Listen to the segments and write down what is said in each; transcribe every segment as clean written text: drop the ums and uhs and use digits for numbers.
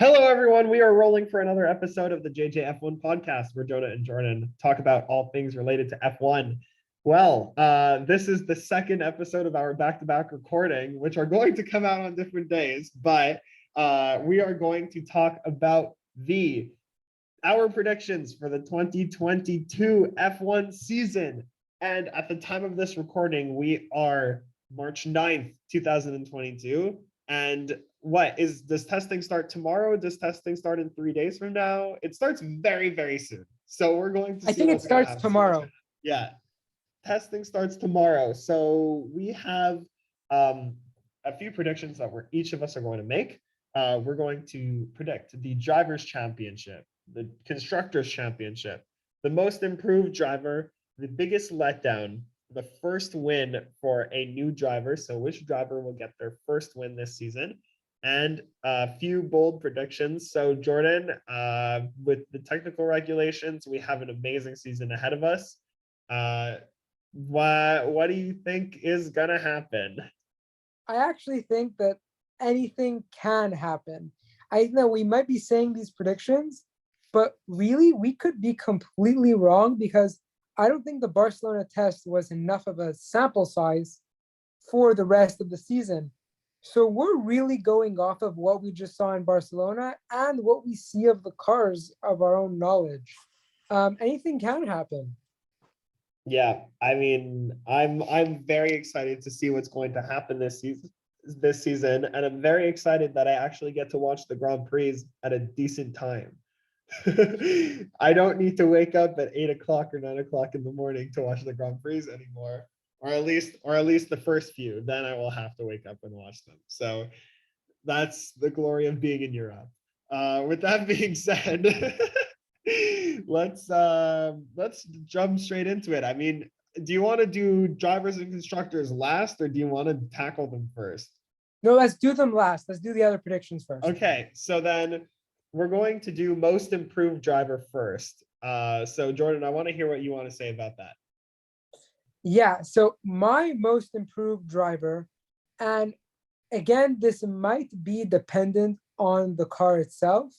Hello, everyone. We are rolling for another episode of the JJF1 podcast where Jonah and Jordan talk about all things related to F1. This is the second episode of our back-to-back recording, which are going to come out on different days, but we are going to talk about our predictions for the 2022 F1 season. And at the time of this recording, we are March 9th, 2022. And does testing start tomorrow? Does testing start in 3 days from now? It starts very, very soon. So we're going to I see think it what's going to starts happen. tomorrow. Yeah. Testing starts tomorrow. So we have a few predictions that each of us are going to make. We're going to predict the Drivers' Championship, the Constructors' Championship, the most improved driver, the biggest letdown, the first win for a new driver. So which driver will get their first win this season? And a few bold predictions. So Jordan, with the technical regulations, we have an amazing season ahead of us. What do you think is gonna happen? I actually think that anything can happen. I know we might be saying these predictions, but really we could be completely wrong because I don't think the Barcelona test was enough of a sample size for the rest of the season. So we're really going off of what we just saw in Barcelona and what we see of the cars of our own knowledge. Anything can happen. Yeah, I mean, I'm very excited to see what's going to happen this season, and I'm very excited that I actually get to watch the Grand Prix at a decent time. I don't need to wake up at 8 o'clock or 9 o'clock in the morning to watch the Grand Prix anymore, or at least the first few. Then I will have to wake up and watch them. So that's the glory of being in Europe. With that being said, let's jump straight into it. I mean, do you want to do drivers and constructors last, or do you want to tackle them first? No, let's do them last. Let's do the other predictions first. Okay, so then we're going to do most improved driver first. So Jordan, I want to hear what you want to say about that. Yeah, so my most improved driver, and again, this might be dependent on the car itself,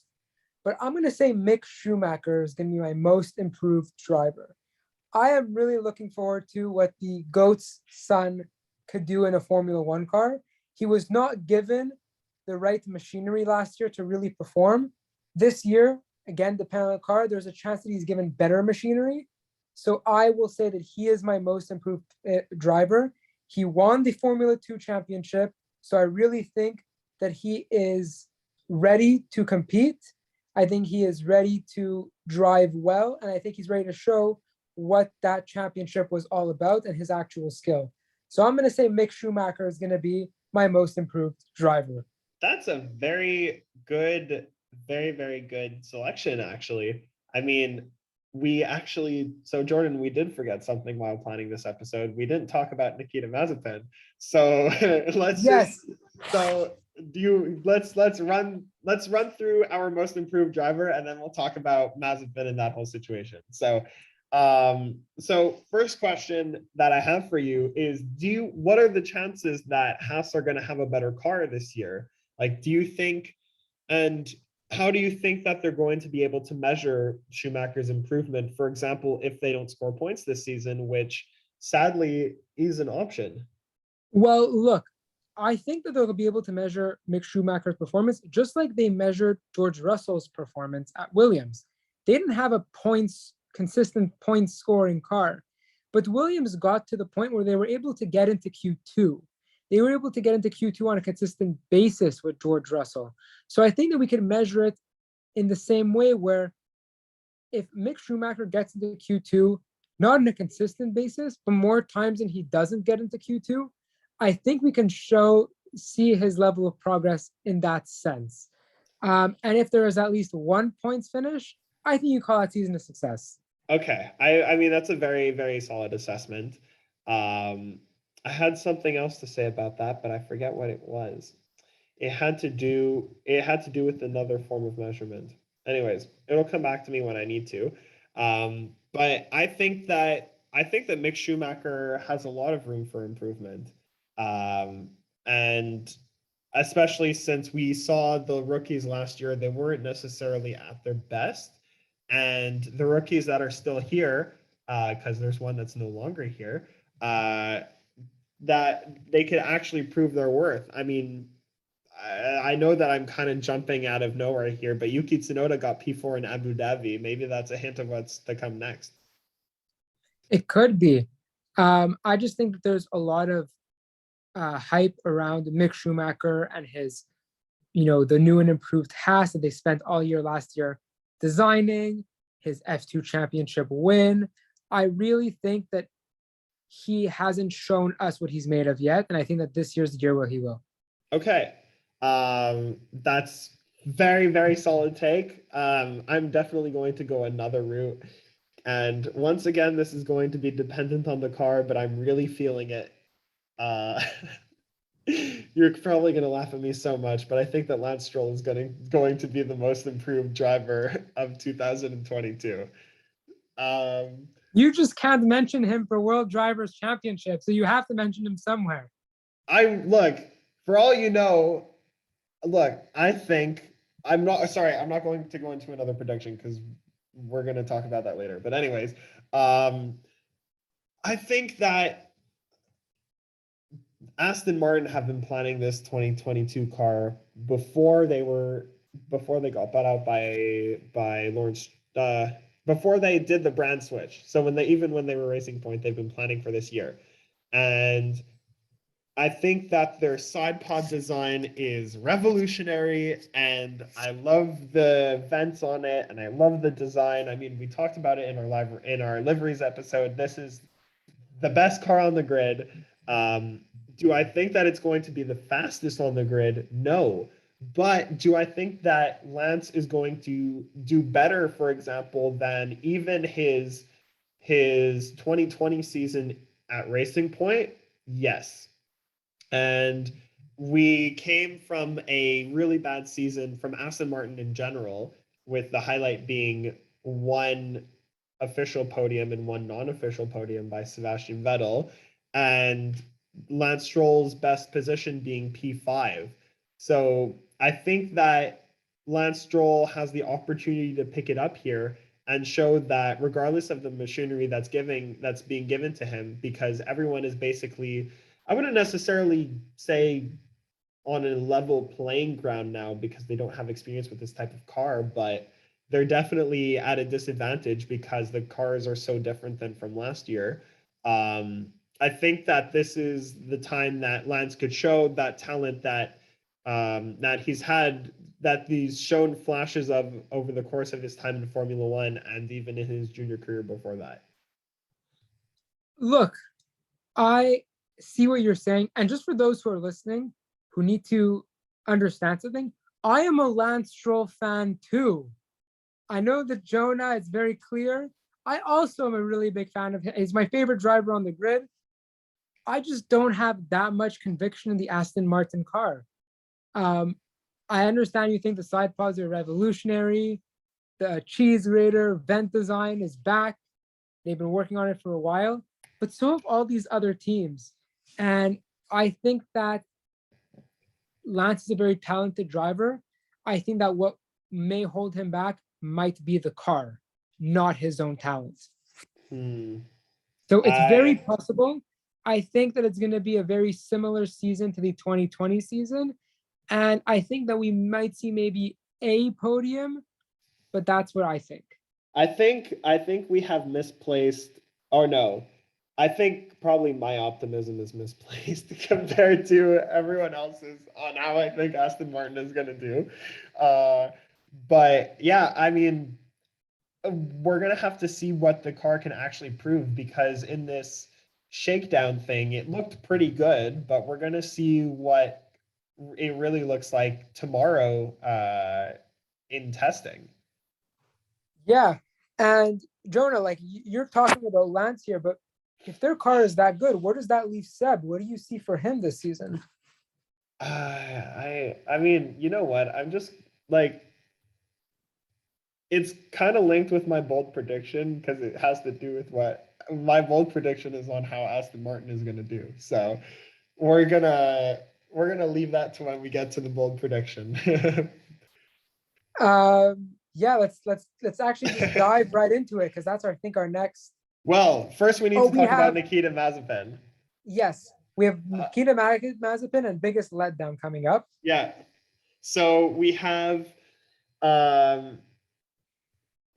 but I'm going to say Mick Schumacher is going to be my most improved driver. I am really looking forward to what the GOAT's son could do in a Formula One car. He was not given the right machinery last year to really perform. This year, again, depending on the car, there's a chance that he's given better machinery. So I will say that he is my most improved driver. He won the Formula 2 championship. So I really think that he is ready to compete. I think he is ready to drive well. And I think he's ready to show what that championship was all about and his actual skill. So I'm going to say Mick Schumacher is going to be my most improved driver. That's a very good, very, very good selection, actually. I mean, so Jordan, we did forget something while planning this episode. We didn't talk about Nikita Mazepin. So yes. Let's run through our most improved driver, and then we'll talk about Mazepin and that whole situation. So first question that I have for you is, what are the chances that Haas are going to have a better car this year? Like, do you think, and how do you think that they're going to be able to measure Schumacher's improvement, for example, if they don't score points this season, which sadly is an option? Well, look, I think that they'll be able to measure Mick Schumacher's performance just like they measured George Russell's performance at Williams. They didn't have a consistent point scoring car, but Williams got to the point where they were able to get into Q2. They were able to get into Q2 on a consistent basis with George Russell. So I think that we can measure it in the same way where if Mick Schumacher gets into Q2, not on a consistent basis, but more times than he doesn't get into Q2, I think we can see his level of progress in that sense. And if there is at least 1 points finish, I think you call that season a success. Okay. I mean, that's a very, very solid assessment. I had something else to say about that, but I forget what it was. It had to do with another form of measurement. Anyways, it'll come back to me when I need to. But I think that Mick Schumacher has a lot of room for improvement. And especially since we saw the rookies last year, they weren't necessarily at their best. And the rookies that are still here, because there's one that's no longer here, that they could actually prove their worth. I mean, I know that I'm kind of jumping out of nowhere here, but Yuki Tsunoda got P4 in Abu Dhabi. Maybe that's a hint of what's to come next. It could be. I just think that there's a lot of hype around Mick Schumacher and his, the new and improved Haas that they spent all year last year designing, his F2 championship win. I really think that he hasn't shown us what he's made of yet. And I think that this year's the year where he will. Okay. That's very, very solid take. I'm definitely going to go another route. And once again, this is going to be dependent on the car, but I'm really feeling it. You're probably going to laugh at me so much, but I think that Lance Stroll is going to be the most improved driver of 2022. You just can't mention him for World Drivers' Championship, so you have to mention him somewhere. Look, for all you know, look, I think I'm not going to go into another prediction because we're going to talk about that later. But anyways, I think that Aston Martin have been planning this 2022 car before they got bought out by Lawrence, before they did the brand switch. So when they were Racing Point, they've been planning for this year. And I think that their side pod design is revolutionary, and I love the vents on it, and I love the design. I mean, we talked about it in our liveries episode. This is the best car on the grid. Do I think that it's going to be the fastest on the grid? No. But do I think that Lance is going to do better, for example, than even his 2020 season at Racing Point? Yes. And we came from a really bad season from Aston Martin in general, with the highlight being one official podium and one non-official podium by Sebastian Vettel, and Lance Stroll's best position being P5. So I think that Lance Stroll has the opportunity to pick it up here and show that regardless of the machinery that's being given to him, because everyone is basically, I wouldn't necessarily say on a level playing ground now because they don't have experience with this type of car, but they're definitely at a disadvantage because the cars are so different than from last year. I think that this is the time that Lance could show that talent that he's shown flashes of over the course of his time in Formula One and even in his junior career before that. Look, I see what you're saying. And just for those who are listening, who need to understand something, I am a Lance Stroll fan too. I know that Jonah, it's very clear. I also am a really big fan of him. He's my favorite driver on the grid. I just don't have that much conviction in the Aston Martin car. I understand you think the side pods are revolutionary. The cheese grater vent design is back. They've been working on it for a while, but so have all these other teams. And I think that Lance is a very talented driver. I think that what may hold him back might be the car, not his own talents. So it's very possible. I think that it's going to be a very similar season to the 2020 season. And I think that we might see maybe a podium, but that's what I think. I think we have misplaced, or no, I think probably my optimism is misplaced compared to everyone else's on how I think Aston Martin is going to do. But yeah, I mean, we're going to have to see what the car can actually prove, because in this shakedown thing, it looked pretty good, but we're going to see what it really looks like tomorrow in testing. Yeah. And Jonah, like you're talking about Lance here, but if their car is that good, where does that leave Seb? What do you see for him this season? I mean, you know what? I'm just like, it's kind of linked with my bold prediction because it has to do with what my bold prediction is on how Aston Martin is going to do. So we're gonna we're gonna leave that to when we get to the bold prediction. Yeah, let's actually just dive right into it because that's I think our next. Well, first we need Oh, to we talk about have Nikita Mazepin. yes, we have Uh, Nikita Mazepin and biggest letdown coming up. yeah. So we have um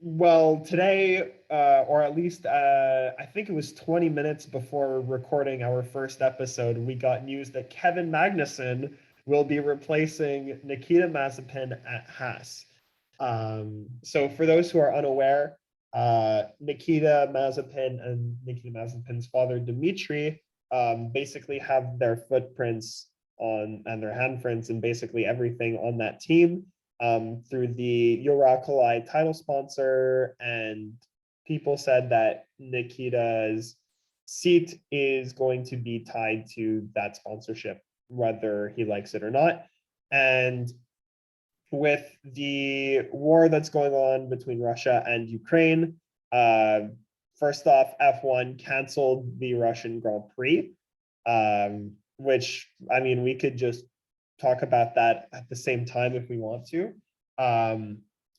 well, today, or at least I think it was 20 minutes before recording our first episode, we got news that Kevin Magnussen will be replacing Nikita Mazepin at Haas. So for those who are unaware, Nikita Mazepin and Nikita Mazepin's father, Dmitry, basically have their footprints on and their handprints and basically everything on that team through the Uralkali title sponsor, and people said that Nikita's seat is going to be tied to that sponsorship, whether he likes it or not. And with the war that's going on between Russia and Ukraine, first off, F1 canceled the Russian Grand Prix, which, I mean, we could just talk about that at the same time if we want to.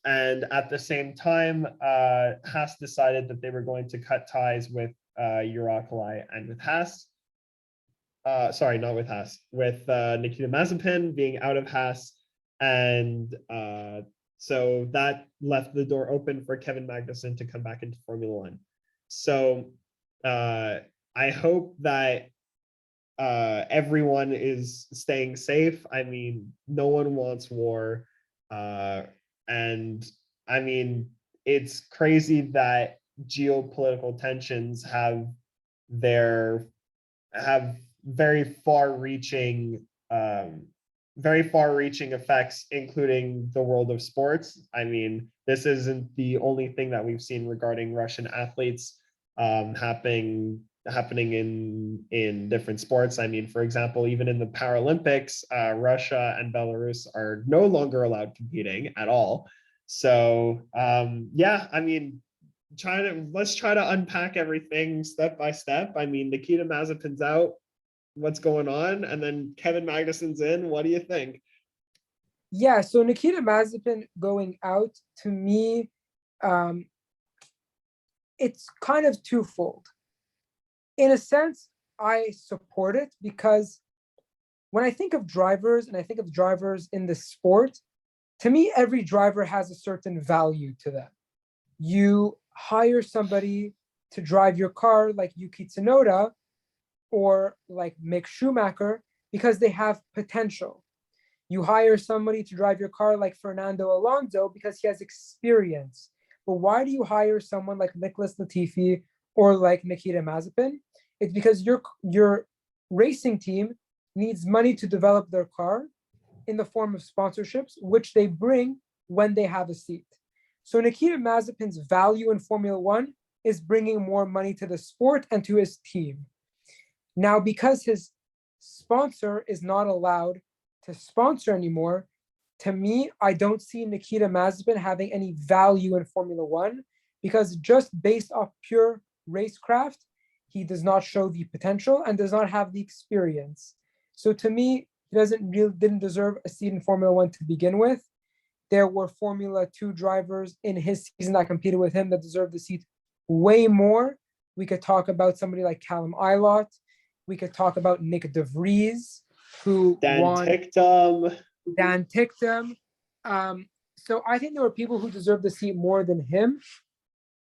And at the same time, Haas decided that they were going to cut ties with Uralkali and with Haas. Sorry, not with Haas, with Nikita Mazepin being out of Haas. And so that left the door open for Kevin Magnussen to come back into Formula One. So I hope that everyone is staying safe. I mean, no one wants war. And I mean, it's crazy that geopolitical tensions their have very far reaching effects, including the world of sports. I mean, this isn't the only thing that we've seen regarding Russian athletes happening in different sports. I mean, for example, even in the Paralympics, Russia and Belarus are no longer allowed competing at all. So yeah, I mean, let's try to unpack everything step by step. I mean, Nikita Mazepin's out. What's going on? And then Kevin Magnussen's in. What do you think? Yeah, so Nikita Mazepin going out to me, um, it's kind of twofold. In a sense, I support it because when I think of drivers and I think of drivers in the sport, to me, every driver has a certain value to them. You hire somebody to drive your car like Yuki Tsunoda or like Mick Schumacher because they have potential. You hire somebody to drive your car like Fernando Alonso because he has experience. But why do you hire someone like Nicholas Latifi or like Nikita Mazepin? It's because your racing team needs money to develop their car in the form of sponsorships, which they bring when they have a seat. So Nikita Mazepin's value in Formula One is bringing more money to the sport and to his team. Now, because his sponsor is not allowed to sponsor anymore, to me, I don't see Nikita Mazepin having any value in Formula One because just based off pure racecraft, he does not show the potential and does not have the experience. So to me, he didn't deserve a seat in Formula One to begin with. There were Formula 2 drivers in his season that competed with him that deserved the seat way more. We could talk about somebody like Callum Ilott. We could talk about Nick De Vries, who won. Dan Ticktum. So I think there were people who deserved the seat more than him.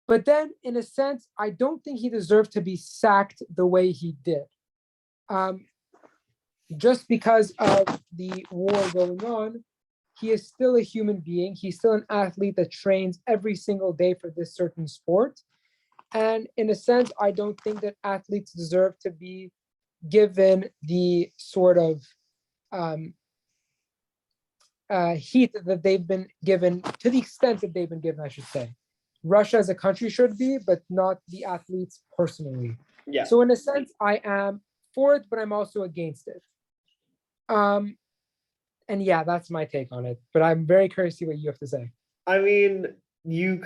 But then, in a sense, I don't think he deserved to be sacked the way he did. Just because of the war going on, he is still a human being. He's still an athlete that trains every single day for this certain sport. And in a sense, I don't think that athletes deserve to be given the sort of heat that they've been given, to the extent that they've been given, I should say. Russia as a country should be, but not the athletes personally. Yeah. So in a sense, I am for it, but I'm also against it. And yeah, that's my take on it. But I'm very curious to see what you have to say. I mean, you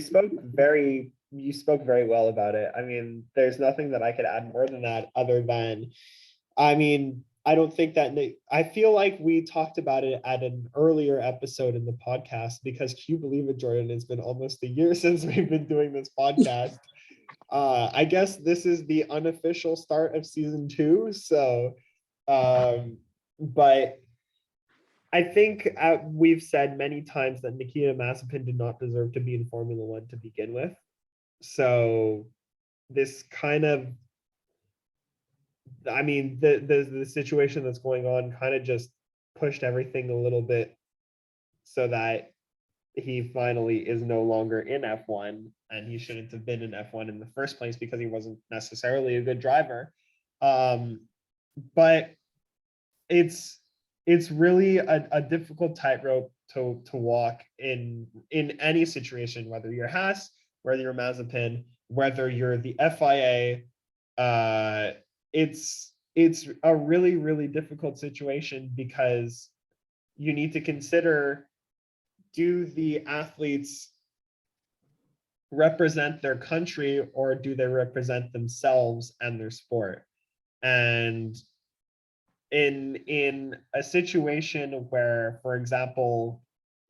spoke very well about it. I mean, there's nothing that I could add more than that other than, I mean, I don't think that I feel like we talked about it at an earlier episode in the podcast because can you believe it, Jordan? It's been almost a year since we've been doing this podcast. I guess this is the unofficial start of season 2. So, but I think we've said many times that Nikita Mazepin did not deserve to be in Formula One to begin with. So this kind of, I mean, the situation that's going on kind of just pushed everything a little bit so that he finally is no longer in F1, and he shouldn't have been in F1 in the first place because he wasn't necessarily a good driver. But it's really a difficult tightrope to walk in any situation, whether you're Haas, whether you're Mazepin, whether you're the FIA. It's a really, really difficult situation because you need to consider, do the athletes represent their country or do they represent themselves and their sport? And in a situation where, for example,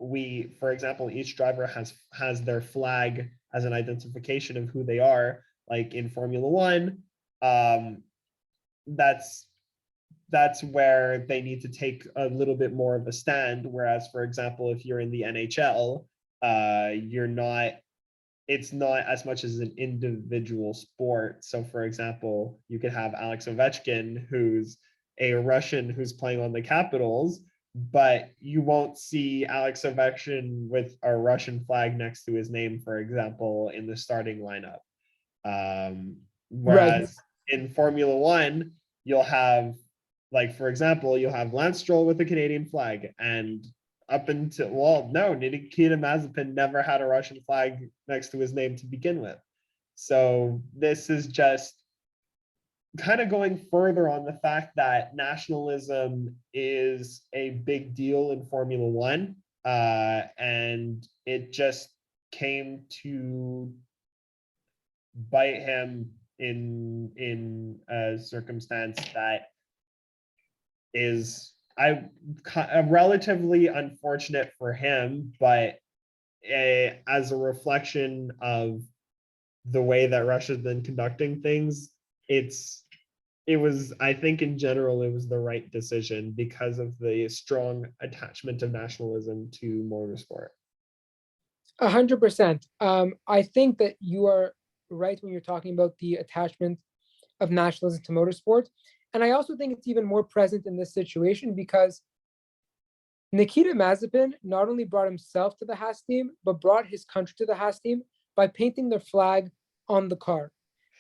each driver has their flag as an identification of who they are, like in Formula One, that's where they need to take a little bit more of a stand. Whereas, for example, if you're in the NHL, it's not as much as an individual sport. So, for example, you could have Alex Ovechkin, who's a Russian who's playing on the Capitals, but you won't see Alex Ovechkin with a Russian flag next to his name, for example, in the starting lineup. Whereas in Formula One, you'll have, like, for example, you'll have Lance Stroll with a Canadian flag, and up until, well, no, Nikita Mazepin never had a Russian flag next to his name to begin with. So this is just kind of going further on the fact that nationalism is a big deal in Formula One, and it just came to bite him in a circumstance that is relatively unfortunate for him, but as a reflection of the way that Russia's been conducting things, I think in general, it was the right decision because of the strong attachment of nationalism to motorsport. 100%. I think that you are right when you're talking about the attachment of nationalism to motorsport. And I also think it's even more present in this situation because Nikita Mazepin not only brought himself to the Haas team, but brought his country to the Haas team by painting their flag on the car.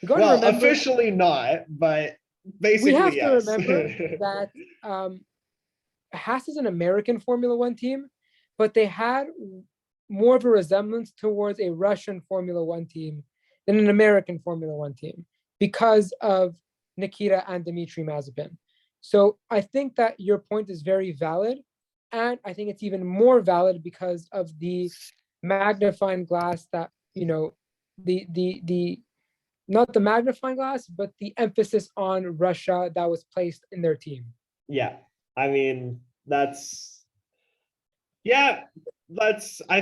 Well, officially not, but basically, we have yes. to remember that Haas is an American Formula One team, but they had more of a resemblance towards a Russian Formula One team than an American Formula One team because of Nikita and Dmitry Mazepin. So I think that your point is very valid. And I think it's even more valid because of the magnifying glass that, the not the magnifying glass, but the emphasis on Russia that was placed in their team. Yeah. I mean, I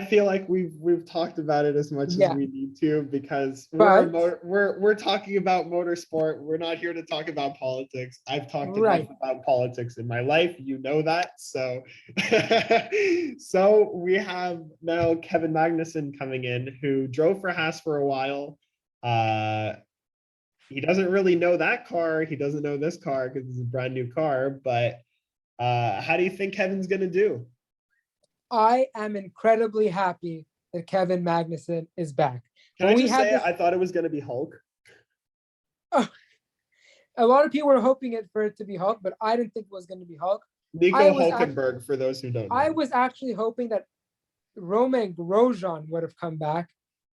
feel like we've talked about it as much as we need to, because we're talking about motorsport. We're not here to talk about politics. I've talked enough about politics in my life, you know that. So so we have now Kevin Magnussen coming in, who drove for Haas for a while. He doesn't really know that car. He doesn't know this car because it's a brand new car, but how do you think Kevin's gonna do? I am incredibly happy that Kevin Magnussen is back. Can I just say, I thought it was going to be Hulk. Oh, a lot of people were hoping for it to be Hulk, but I didn't think it was going to be Hulk. Nico Hulkenberg, for those who don't know. I was actually hoping that Romain Grosjean would have come back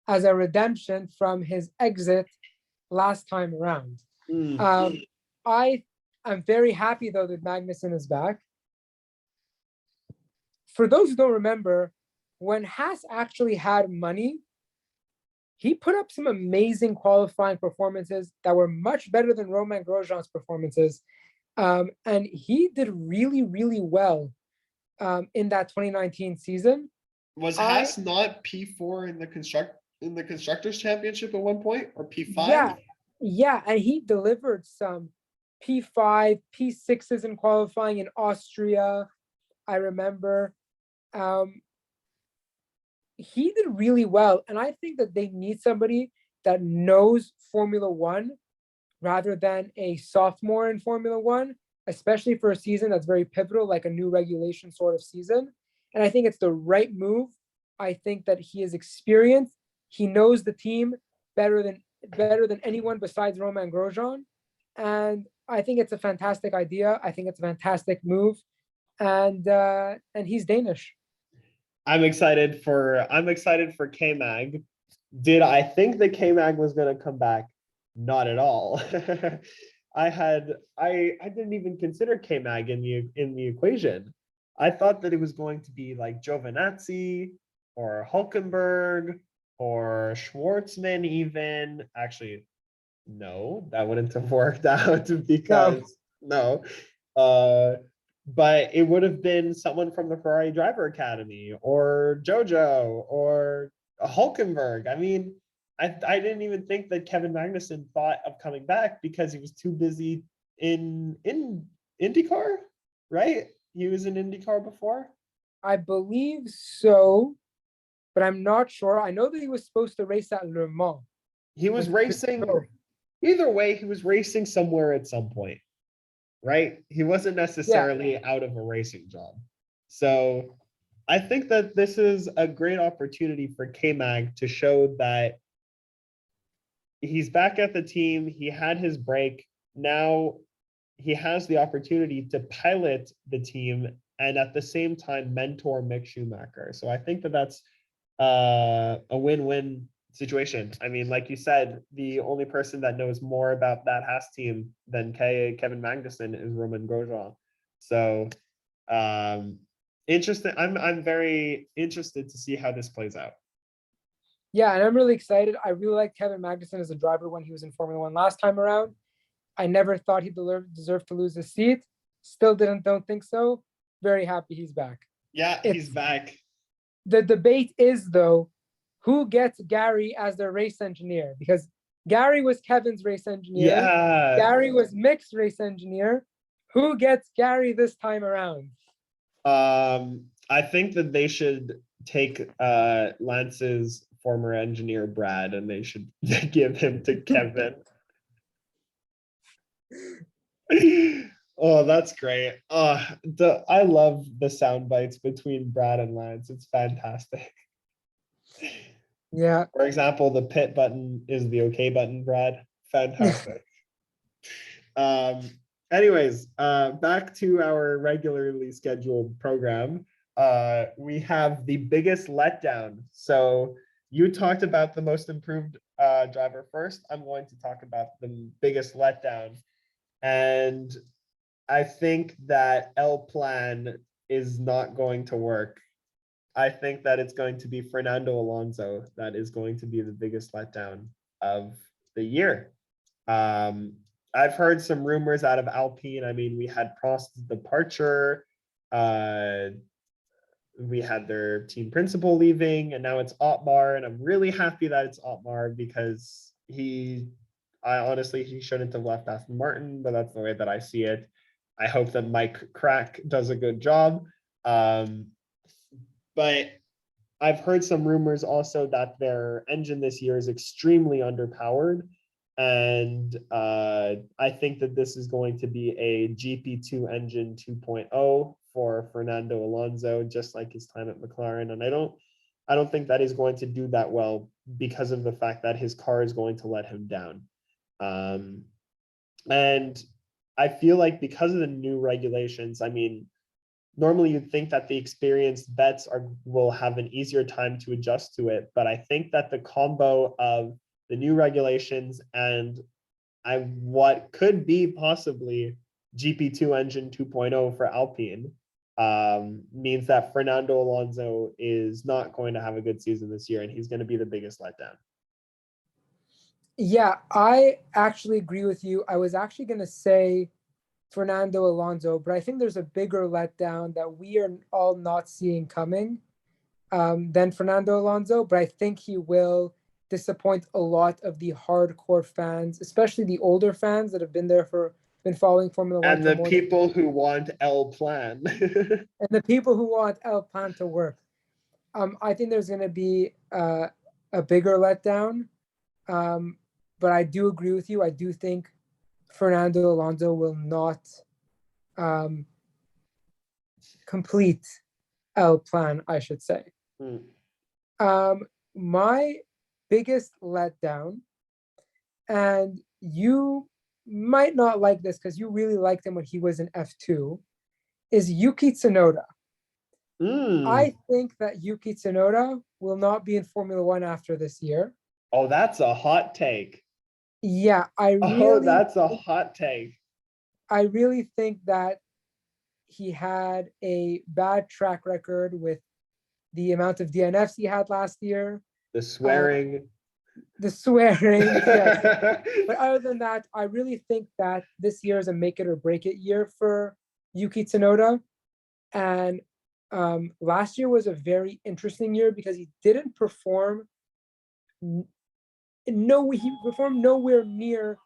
as a redemption from his exit last time around. I am very happy, though, that Magnussen is back. For those who don't remember, when Haas actually had money, he put up some amazing qualifying performances that were much better than Romain Grosjean's performances. And he did really, really well in that 2019 season. Was I Haas not P4 in the constructors championship at one point, or P5? Yeah, yeah, and he delivered some P5, P6s in qualifying in Austria. I remember. Um, he did really well, and I think that they need somebody that knows Formula One rather than a sophomore in Formula One, especially for a season that's very pivotal, like a new regulation sort of season. And I think it's the right move. I think that he is experienced. He knows the team better than anyone besides Romain Grosjean. And I think it's a fantastic idea. I think it's a fantastic move. And he's Danish. I'm excited for K-Mag. Did I think that K-Mag was going to come back? Not at all. I didn't even consider K-Mag in the equation. I thought that it was going to be like Giovinazzi or Hulkenberg or Schwartzman even. Actually, no, that wouldn't have worked out No, because no. Uh, but it would have been someone from the Ferrari Driver Academy or Jojo or Hulkenberg. I mean, I didn't even think that Kevin Magnussen thought of coming back because he was too busy in IndyCar, right? He was in IndyCar before. I believe so, but I'm not sure. I know that he was supposed to race at Le Mans He was with racing. Joe. Either way, he was racing somewhere at some point, right? He wasn't Yeah, necessarily out of a racing job. So I think that this is a great opportunity for K-Mag to show that he's back at the team. He had his break. Now he has the opportunity to pilot the team and at the same time mentor Mick Schumacher. So I think that that's a win-win situation. I mean, like you said, the only person that knows more about that Haas team than Kevin Magnussen is Roman Grosjean. So interesting. I'm very interested to see how this plays out. yeah, and I'm really excited. I really like Kevin Magnussen as a driver when he was in Formula One last time around. I never thought he deserved to lose his seat. Still don't think so. Very happy he's back. Yeah, he's It's back. the debate is though, who gets Gary as their race engineer? Because Gary was Kevin's race engineer. Yeah. Gary was Mick's race engineer. Who gets Gary this time around? I think that they should take Lance's former engineer Brad and they should give him to Kevin. Oh, that's great. I love the sound bites between Brad and Lance. It's fantastic. Yeah. For example, the pit button is the okay button, Brad. Fantastic. um, anyways, back to our regularly scheduled program. We have the biggest letdown. So you talked about the most improved driver first. I'm going to talk about the biggest letdown. And I think that L plan is not going to work. I think that it's going to be Fernando Alonso that is going to be the biggest letdown of the year. Um, I've heard some rumors out of Alpine. I mean, we had Prost's departure. We had their team principal leaving, and now it's Otmar. And I'm really happy that it's Otmar because I honestly, he shouldn't have left Aston Martin, but that's the way that I see it. I hope that Mike Crack does a good job. But I've heard some rumors also that their engine this year is extremely underpowered. And I think that this is going to be a GP2 engine 2.0 for Fernando Alonso, just like his time at McLaren. And I don't think that he's going to do that well because of the fact that his car is going to let him down. And I feel like because of the new regulations, I mean, normally you'd think that the experienced vets will have an easier time to adjust to it, but I think that the combo of the new regulations and what could be possibly GP2 engine 2.0 for Alpine means that Fernando Alonso is not going to have a good season this year, and he's going to be the biggest letdown. Yeah, I actually agree with you. I was actually going to say Fernando Alonso, but I think there's a bigger letdown that we are all not seeing coming than Fernando Alonso. But I think he will disappoint a lot of the hardcore fans, especially the older fans that have been following Formula One And for the more than, people who want L plan. and the people who want El Pan to work. I think there's going to be a bigger letdown. But I do agree with you. I do think Fernando Alonso will not um, complete El Plan, I should say. Hmm. My biggest letdown, and you might not like this because you really liked him when he was in F2, is Yuki Tsunoda. Mm. I think that Yuki Tsunoda will not be in Formula One after this year. Oh, that's a hot take. Yeah, Oh, that's a hot take. I really think that he had a bad track record with the amount of DNFs he had last year. The swearing. The swearing, yes. But other than that, I really think that this year is a make it or break it year for Yuki Tsunoda. And last year was a very interesting year because he didn't perform. No, he performed nowhere near.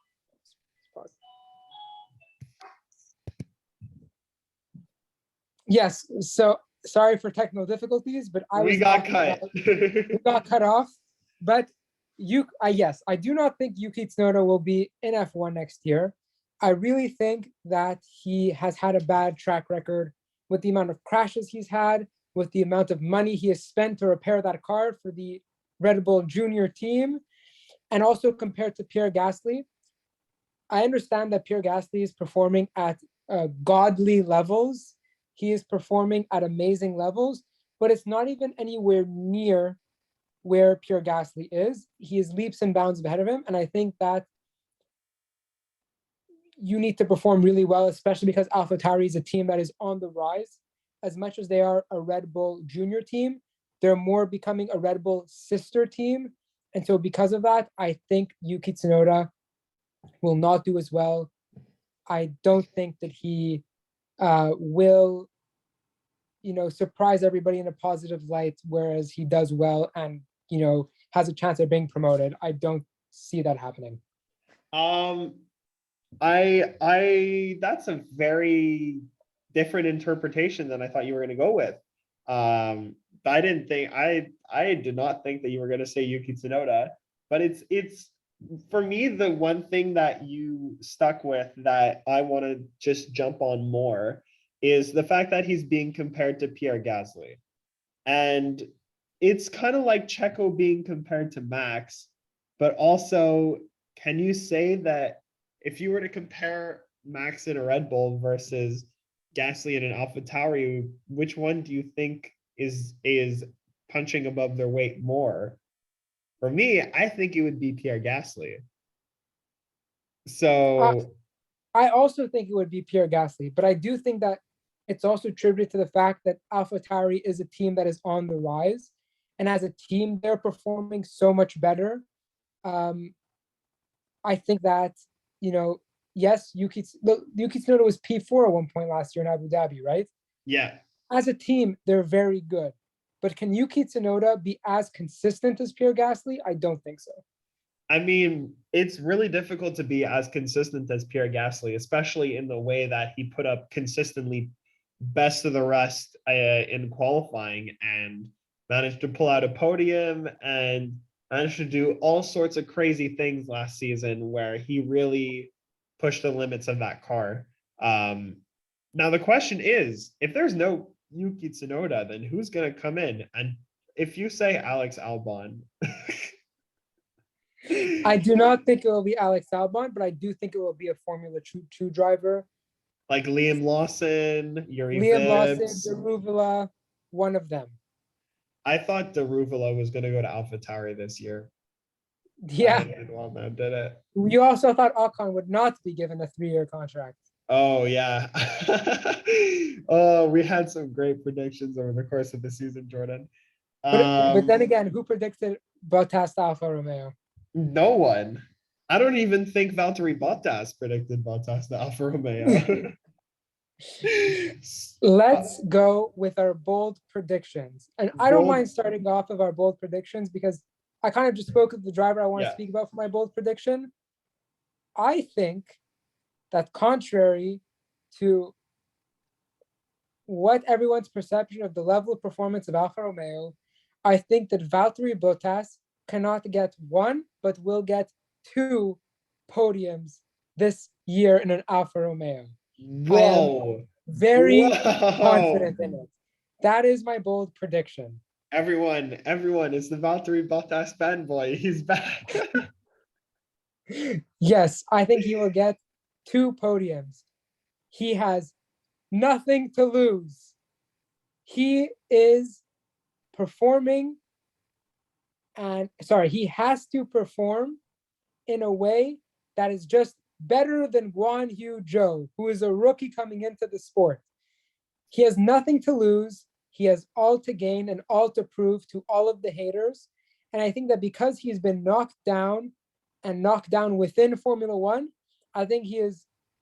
Yes, so sorry for technical difficulties, but I We was got talking cut. about we got cut off. But yes, I do not think Yuki Tsunoda will be in F1 next year. I really think that he has had a bad track record with the amount of crashes he's had, with the amount of money he has spent to repair that car for the Red Bull Junior team, and also compared to Pierre Gasly. I understand that Pierre Gasly is performing at godly levels. He is performing at amazing levels, but it's not even anywhere near where Pierre Gasly is. He is leaps and bounds ahead of him. And I think that you need to perform really well, especially because AlphaTauri is a team that is on the rise. As much as they are a Red Bull junior team, they're more becoming a Red Bull sister team. And so because of that, I think Yuki Tsunoda will not do as well. I don't think that he will, surprise everybody in a positive light, whereas he does well and, has a chance of being promoted. I don't see that happening. Um, I that's a very different interpretation than I thought you were going to go with. I didn't think I did not think that you were going to say Yuki Tsunoda, but it's for me the one thing that you stuck with that I want to just jump on more is the fact that he's being compared to Pierre Gasly. And it's kind of like Checo being compared to Max, but also, can you say that if you were to compare Max in a Red Bull versus Gasly in an AlphaTauri, which one do you think is punching above their weight more? For me, I think it would be Pierre Gasly. Uh, So I also think it would be Pierre Gasly, but I do think that it's also attributed to the fact that AlphaTauri is a team that is on the rise, and as a team, they're performing so much better. Um, I think that yes, Yuki Tsunoda was P4 at one point last year in Abu Dhabi, right? yeah, As a team, they're very good, but can Yuki Tsunoda be as consistent as Pierre Gasly? I don't think so. I mean, it's really difficult to be as consistent as Pierre Gasly, especially in the way that he put up consistently best of the rest in qualifying and managed to pull out a podium and managed to do all sorts of crazy things last season where he really pushed the limits of that car. Now, the question is, if there's no Yuki Tsunoda, then who's going to come in? And if you say Alex Albon, I do not think it will be Alex Albon, but I do think it will be a Formula 2 driver. like Liam Lawson, Yuri Liam Lawson, Vibbs. Daruvula, one of them. I thought Daruvula was going to go to AlphaTauri this year. Yeah. Did well, though, did it? You also thought Ocon would not be given a 3-year contract. Oh, yeah. Oh, we had some great predictions over the course of the season, Jordan. But then again, who predicted Bottas to Alfa Romeo? No one. I don't even think Valtteri Bottas predicted Bottas to Alfa Romeo. Let's go with our bold predictions. And I don't Bold, mind starting off of our bold predictions because I kind of just spoke of the driver I want to yeah. speak about for my bold prediction. I think that contrary to what everyone's perception of the level of performance of Alfa Romeo, I think that Valtteri Bottas cannot get one, but will get two podiums this year in an Alfa Romeo. I am Whoa. very Whoa. confident in it. That is my bold prediction. Everyone is the Valtteri Bottas fanboy. He's back. Yes, I think he will get two podiums. He has nothing to lose. He is performing and sorry, he has to perform in a way that is just better than Guan Yu Zhou, who is a rookie coming into the sport. He has nothing to lose. He has all to gain and all to prove to all of the haters. And I think that because he's been knocked down and knocked down within Formula One, I think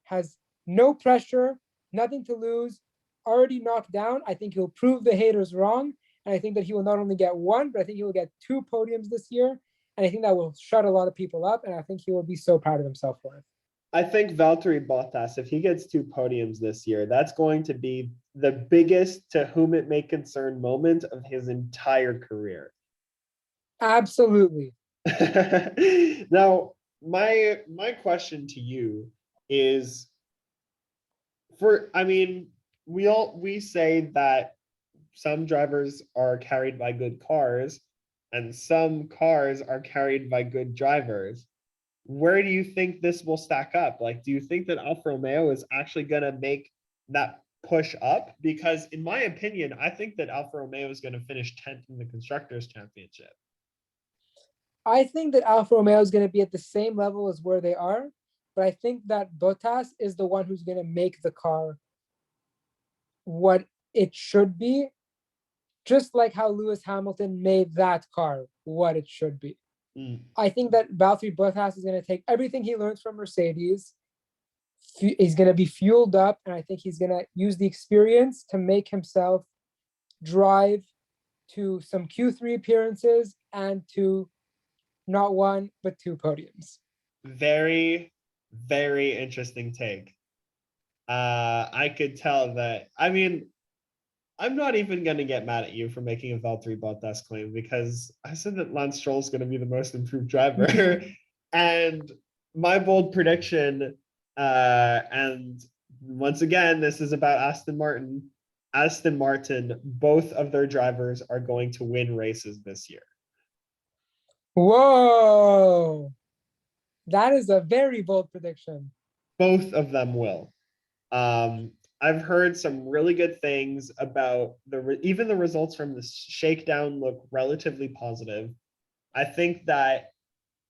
has no pressure, nothing to lose, already knocked down. I think he'll prove the haters wrong. And I think that he will not only get one, but I think he will get two podiums this year. And I think that will shut a lot of people up. And I think he will be so proud of himself for it. I think Valtteri Bottas, if he gets two podiums this year, that's going to be the biggest to whom it may concern moment of his entire career. Absolutely. Now, my question to you is I mean, we say that some drivers are carried by good cars and some cars are carried by good drivers. Where do you think this will stack up? Like, do you think that Alfa Romeo is actually going to make that push up? Because in my opinion, I think that Alfa Romeo is going to finish 10th in the Constructors' Championship. I think that Alfa Romeo is going to be at the same level as where they are, but I think that Bottas is the one who's going to make the car what it should be, just like how Lewis Hamilton made that car what it should be. Mm. I think that Valtteri Bottas is going to take everything he learns from Mercedes. He's going to be fueled up, and I think he's going to use the experience to make himself drive to some Q3 appearances and to not one, but two podiums. Very, very interesting take. I could tell that. I mean, I'm not even going to get mad at you for making a Valtteri Bottas claim because I said that Lance Stroll is going to be the most improved driver. And my bold prediction, and once again, this is about Aston Martin. Aston Martin, both of their drivers are going to win races this year. Whoa. That is a very bold prediction. Both of them will. I've heard some really good things about even the results from the shakedown look relatively positive. I think that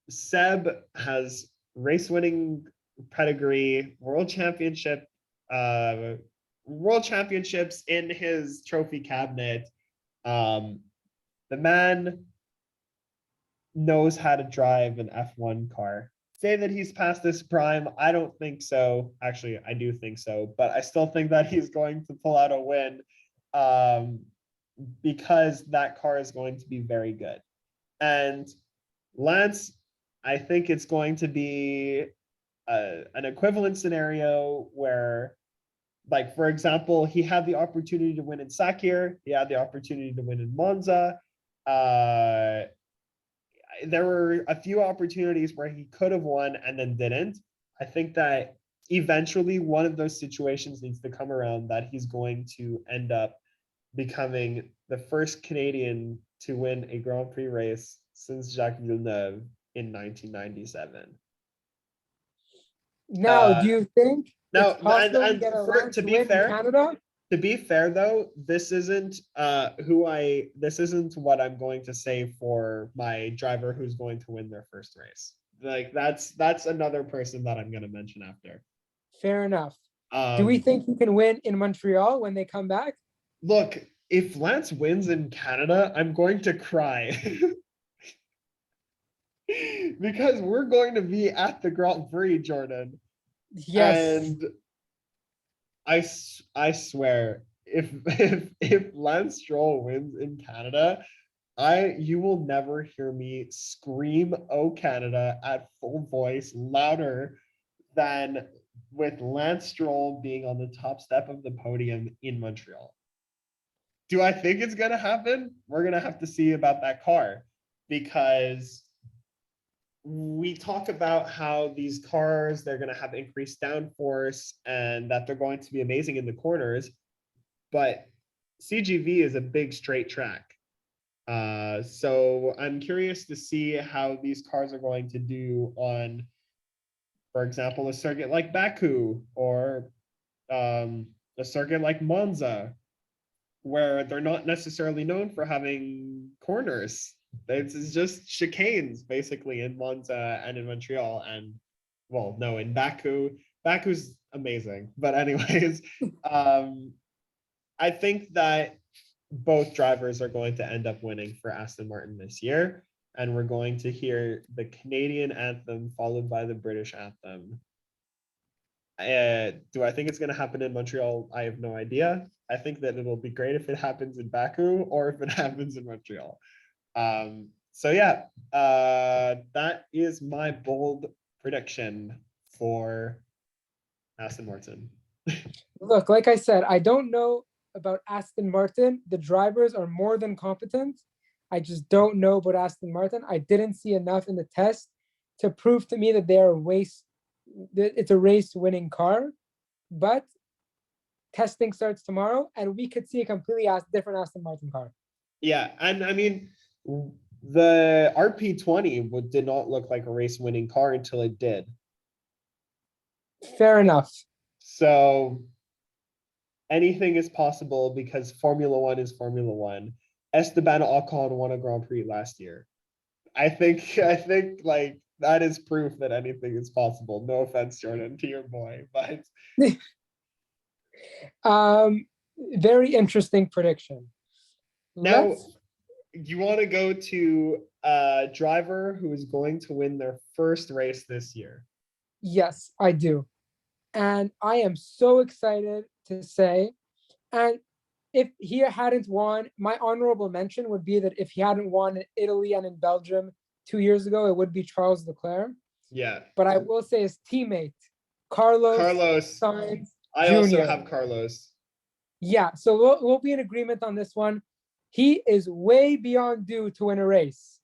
Seb has race winning pedigree, world championships in his trophy cabinet. The man knows how to drive an F1 car. Say that he's past this prime. I don't think so. Actually, I do think so, but I still think that he's going to pull out a win because that car is going to be very good. And Lance, I think it's going to be an equivalent scenario where, like, for example, he had the opportunity to win in Sakir. He had the opportunity to win in Monza. There were a few opportunities where he could have won and then didn't. I think that eventually one of those situations needs to come around that he's going to end up becoming the first Canadian to win a Grand Prix race since Jacques Villeneuve in 1997. Now, do you think it's possible we get a Lance win in Canada? To be fair, though, this isn't this isn't what I'm going to say for my driver who's going to win their first race. Like that's another person that I'm going to mention after. Fair enough. Do we think he can win in Montreal when they come back? Look, if Lance wins in Canada, I'm going to cry. because we're going to be at the Grand Prix, Jordan. Yes. And I swear, if Lance Stroll wins in Canada, you will never hear me scream "Oh Canada" at full voice louder than with Lance Stroll being on the top step of the podium in Montreal. Do I think it's gonna happen? We're gonna have to see about that car, because we talk about how these cars, they're going to have increased downforce and that they're going to be amazing in the corners, but CGV is a big straight track. So I'm curious to see how these cars are going to do on, for example, a circuit like Baku, or a circuit like Monza, where they're not necessarily known for having corners. It's just chicanes basically in Monza and in Montreal, and well, no, in Baku. Baku's amazing, but anyways, I think that both drivers are going to end up winning for Aston Martin this year, and we're going to hear the Canadian anthem followed by the British anthem. Do I think it's going to happen in Montreal? I have no idea. I think that it'll be great if it happens in Baku or if it happens in Montreal. So yeah, that is my bold prediction for Aston Martin. Look, like I said, I don't know about Aston Martin. The drivers are more than competent. I just don't know about Aston Martin. I didn't see enough in the test to prove to me that it's a race winning car. But testing starts tomorrow, and we could see a completely different Aston Martin car. Yeah, and I mean, the RP20 did not look like a race winning car until it did. Fair enough. So anything is possible because Formula One is Formula One. Esteban Ocon won a Grand Prix last year. I think like that is proof that anything is possible. No offense, Jordan, to your boy, but Very interesting prediction. now Let's you want to go to a driver who is going to win their first race this year. Yes, I do. And I am so excited to say, and if he hadn't won, my honorable mention would be that if he hadn't won in Italy and in Belgium 2 years ago, it would be Charles Leclerc. Yeah. But I will say his teammate, Carlos Sainz I Jr. also have Carlos. Yeah, so we'll be in agreement on this one. He is way beyond due to win a race.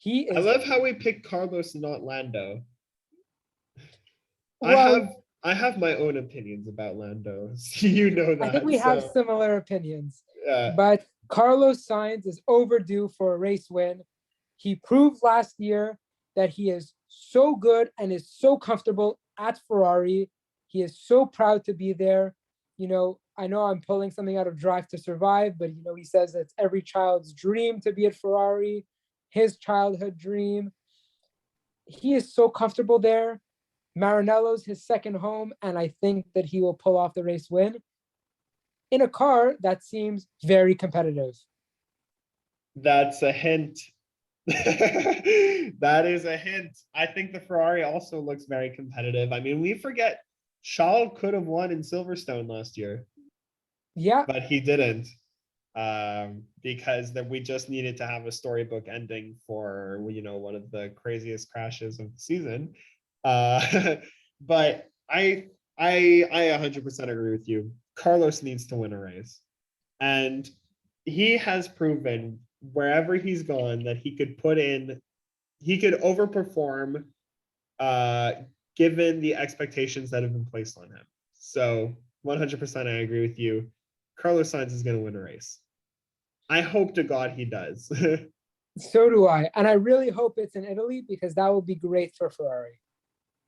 I love how we picked Carlos, not Lando. Well, I have my own opinions about Lando. You know that. I think we have similar opinions. Yeah. But Carlos Sainz is overdue for a race win. He proved last year that he is so good and is so comfortable at Ferrari. He is so proud to be there. I know I'm pulling something out of Drive to Survive, but he says it's every child's dream to be at Ferrari, his childhood dream. He is so comfortable there. Maranello's his second home, and I think that he will pull off the race win in a car that seems very competitive. That's a hint. That is a hint. I think the Ferrari also looks very competitive. I mean, we forget Charles could have won in Silverstone last year. Yeah. But he didn't. Because we just needed to have a storybook ending for one of the craziest crashes of the season. But I 100% agree with you. Carlos needs to win a race, and he has proven wherever he's gone that he could overperform, given the expectations that have been placed on him. So 100% I agree with you. Carlos Sainz is going to win a race. I hope to God he does. So do I. And I really hope it's in Italy, because that would be great for Ferrari.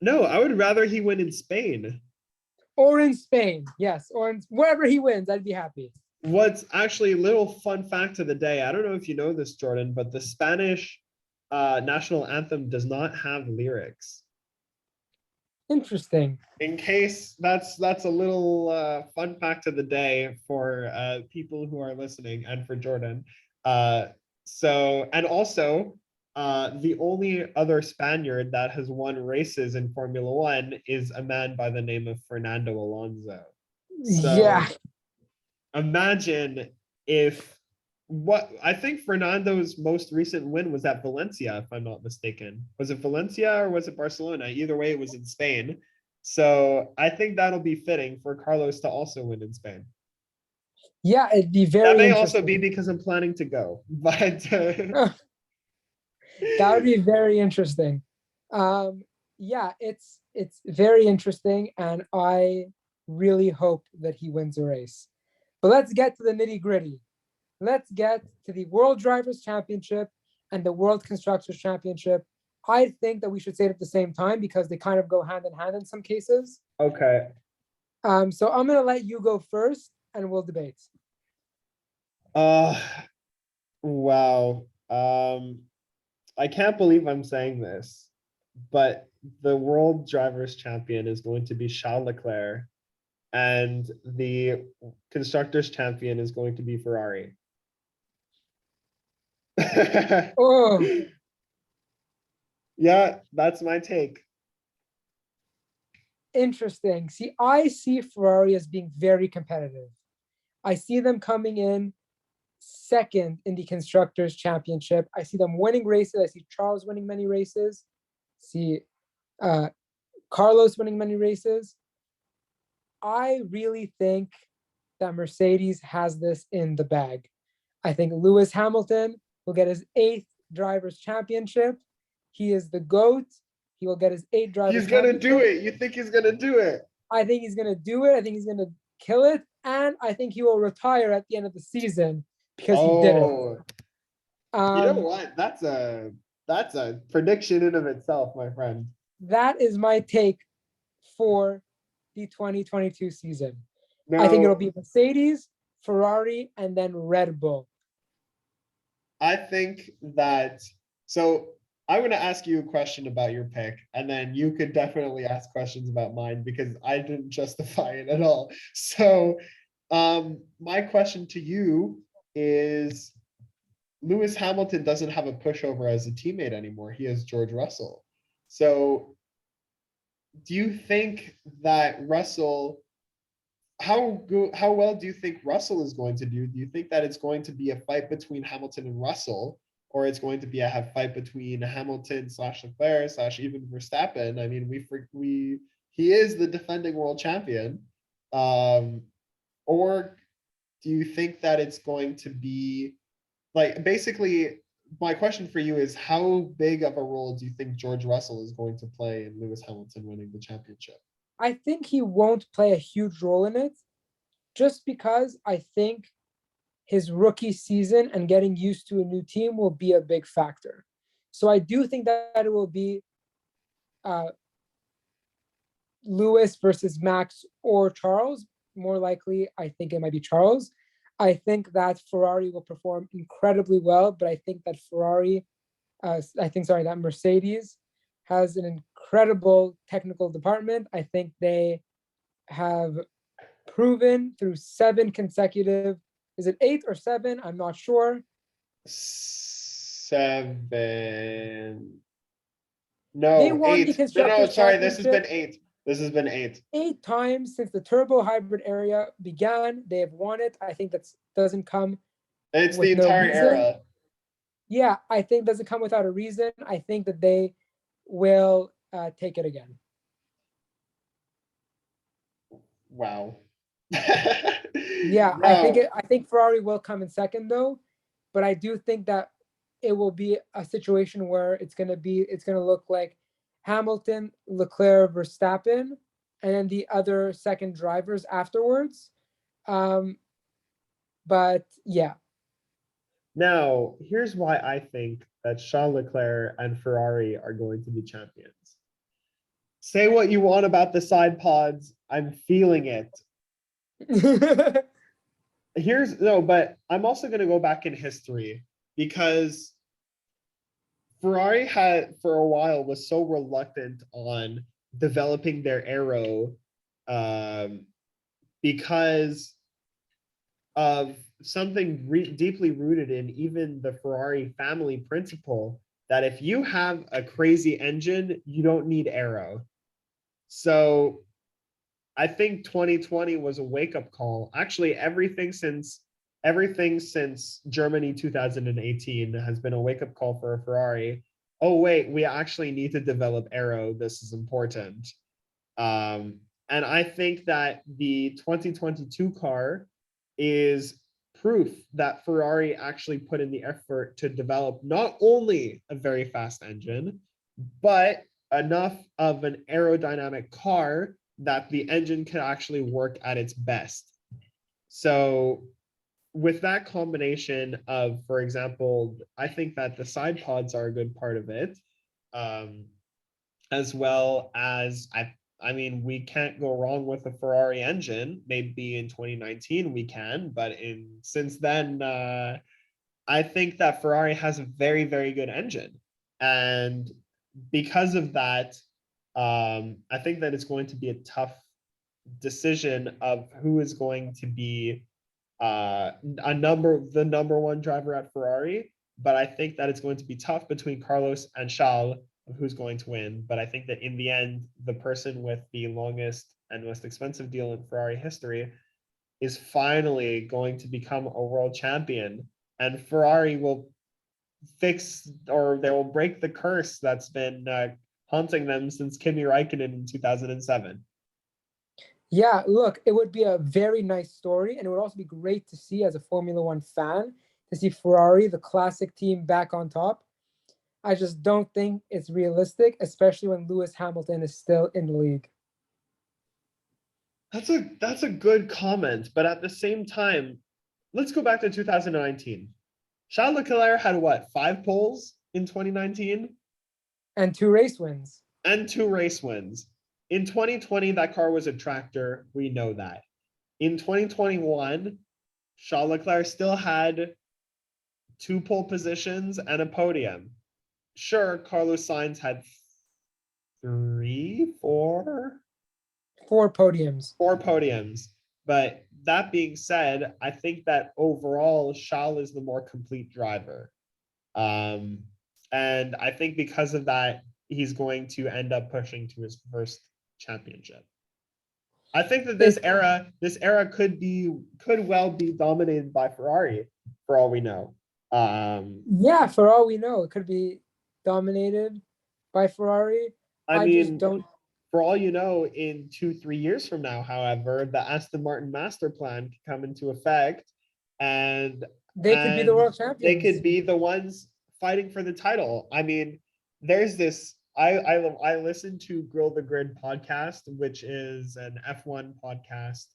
No, I would rather he win in Spain. Or in Spain, yes. Or wherever he wins, I'd be happy. What's actually a little fun fact of the day, I don't know if you know this, Jordan, but the Spanish national anthem does not have lyrics. Interesting. In case that's a little fun fact of the day for people who are listening, and for Jordan. And also the only other Spaniard that has won races in Formula One is a man by the name of Fernando Alonso. Yeah. So imagine if what I think Fernando's most recent win was at Valencia, if I'm not mistaken. Was it Valencia or was it Barcelona? Either way, it was in Spain. So I think that'll be fitting for Carlos to also win in Spain. Yeah, it'd be That very may also interesting. be because I'm planning to go, but That would be very interesting. Yeah, it's very interesting, and I really hope that he wins a race. But let's get to the nitty gritty. Let's get to the World Drivers' Championship and the World Constructors' Championship. I think that we should say it at the same time because they kind of go hand in hand in some cases. okay. So I'm gonna let you go first, and we'll debate. Uh wow. I can't believe I'm saying this, but the world drivers champion is going to be Charles Leclerc, and the constructors champion is going to be Ferrari. Oh, Yeah, that's my take. interesting. See, I see Ferrari as being very competitive. I see them coming in second in the constructors championship. I see them winning races. I see Charles winning many races. See uh, Carlos winning many races. I really think that Mercedes has this in the bag. I think Lewis Hamilton will get his eighth drivers championship. He is the GOAT. He will get his eighth drivers He's gonna do championship. it. You think he's gonna do it? I think he's gonna do it. I think he's gonna kill it, and I think he will retire at the end of the season because he did it. Oh, you know Um, what? That's a prediction in of itself, my friend. that is my take for the 2022 season. I think it'll No, be Mercedes, Ferrari, and then Red Bull. I think that so I'm going to ask you a question about your pick, and then you could definitely ask questions about mine because I didn't justify it at all. So, my question to you is Lewis Hamilton doesn't have a pushover as a teammate anymore. He has George Russell. So, do you think that Russell how well do you think Russell is going to do? Do you think that it's going to be a fight between Hamilton and Russell, or it's going to be a fight between Hamilton slash Leclerc slash even Verstappen? I mean, we he is the defending world champion, um, or do you think that it's going to be like basically? My question for you is how big of a role do you think George Russell is going to play in Lewis Hamilton winning the championship? I think he won't play a huge role in it just because I think his rookie season and getting used to a new team will be a big factor. So I do think that it will be uh, Lewis versus Max or Charles. More likely, I think it might be Charles. I think that Ferrari will perform incredibly well, but I think that that Mercedes has an incredible technical department. I think they have proven through 7 consecutive, is it 8 or 7? I'm not sure. 7. They No, won the 8. No, no, Constructors sorry. This has been Championship 8. This has been 8. 8 times since the turbo hybrid era began. They have won it. I think that doesn't come It's the with no entire reason. era. Yeah, I think doesn't come without a reason. I think that they will take it again. Wow. Yeah, No, I think Ferrari will come in second though, but I do think that it will be a situation where it's gonna look like Hamilton, Leclerc, Verstappen, and then the other second drivers afterwards. Um, but yeah, now here's why I think that Charles Leclerc and Ferrari are going to be champions. Say what you want about the side pods. I'm feeling it. Here's no, but I'm also going to go back in history because Ferrari had for a while was so reluctant on developing their aero um, because of something deeply rooted in even the Ferrari family principle that if you have a crazy engine, you don't need aero. So I think 2020 was a wake-up call. Actually, everything since Germany 2018 has been a wake-up call for a Ferrari. Oh wait, we actually need to develop aero. This is important. And I think that the 2022 car is proof that Ferrari actually put in the effort to develop not only a very fast engine, but enough of an aerodynamic car that the engine can actually work at its best. So with that combination of, for example, I think that the side pods are a good part of it, um, as well as I mean, we can't go wrong with a Ferrari engine. Maybe in 2019 we can, but in since then, I think that Ferrari has a very, very good engine. And because of that, I think that it's going to be a tough decision of who is going to be the number one driver at Ferrari. But I think that it's going to be tough between Carlos and Charles of who's going to win. But I think that in the end, the person with the longest and most expensive deal in Ferrari history is finally going to become a world champion. And Ferrari will fix, or they will break the curse that's been haunting them since Kimi Räikkönen in 2007. Yeah, look, it would be a very nice story, and it would also be great to see as a Formula One fan to see Ferrari, the classic team, back on top. I just don't think it's realistic, especially when Lewis Hamilton is still in the league. That's a good comment, but at the same time, let's go back to 2019. Charles Leclerc had what, 5 poles in 2019? And 2 race wins. And 2 race wins. In 2020, that car was a tractor. We know that. In 2021, Charles Leclerc still had 2 pole positions and a podium. Sure, Carlos Sainz had three, four, 4 podiums. 4 podiums. But that being said, I think that overall, Charles is the more complete driver. Um, and I think because of that, he's going to end up pushing to his first championship. I think that this era could well be dominated by Ferrari for all we know. Yeah, for all we know, it could be dominated by Ferrari. I Just mean, don't. for all you know, in 2-3 years from now, however, the Aston Martin master plan could come into effect, and They could be the world they champions. could be the ones fighting for the title. I mean, there's this. I listen to Grill the Grid podcast, which is an F1 podcast,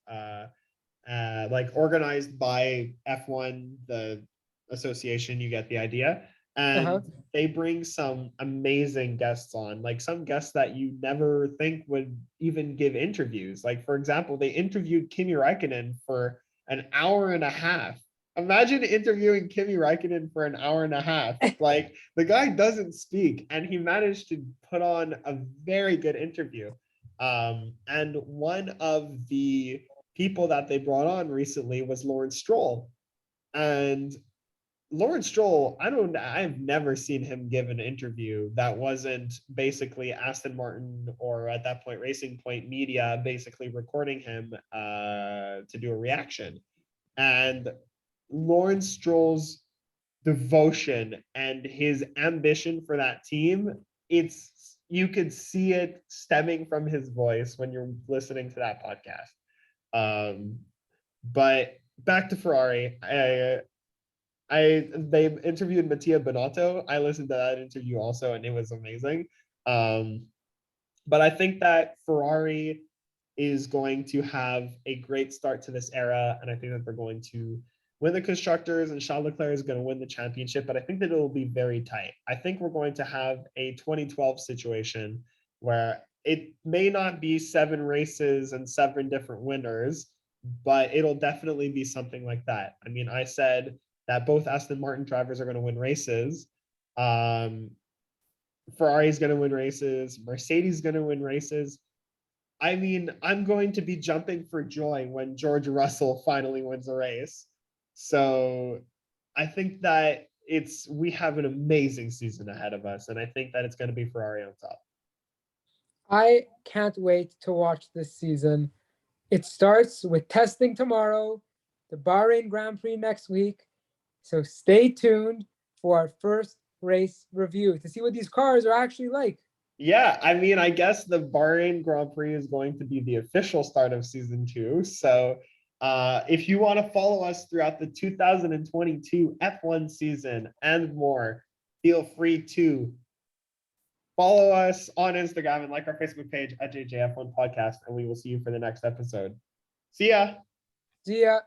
like organized by F1, the association. You get the idea. Uh-huh. And they bring some amazing guests on, like some guests that you never think would even give interviews. Like, for example, they interviewed Kimi Räikkönen for an hour and a half. Imagine interviewing Kimi Räikkönen for an hour and a half. Like, the guy doesn't speak, and he managed to put on a very good interview. And one of the people that they brought on recently was Lawrence Stroll. And Lawrence Stroll, I've never seen him give an interview that wasn't basically Aston Martin, or at that point Racing Point Media, basically recording him to do a reaction. And Lawrence Stroll's devotion and his ambition for that team, you could see it stemming from his voice when you're listening to that podcast. But back to Ferrari, they interviewed Mattia Binotto. I listened to that interview also, and it was amazing. But I think that Ferrari is going to have a great start to this era, and I think that they're going to win the constructors, and Charles Leclerc is going to win the championship. But I think that it will be very tight. I think we're going to have a 2012 situation where it may not be 7 races and 7 different winners, but it'll definitely be something like that. I mean, I said that both Aston Martin drivers are going to win races. Ferrari is going to win races. Mercedes is going to win races. I mean, I'm going to be jumping for joy when George Russell finally wins a race. So I think that we have an amazing season ahead of us, and I think that it's going to be Ferrari on top. I can't wait to watch this season. It starts with testing tomorrow, the Bahrain Grand Prix next week. So stay tuned for our first race review to see what these cars are actually like. Yeah, I mean, I guess the Bahrain Grand Prix is going to be the official start of season 2. So if you want to follow us throughout the 2022 F1 season and more, feel free to follow us on Instagram and like our Facebook page at JJF1 Podcast, and we will see you for the next episode. See ya. See ya.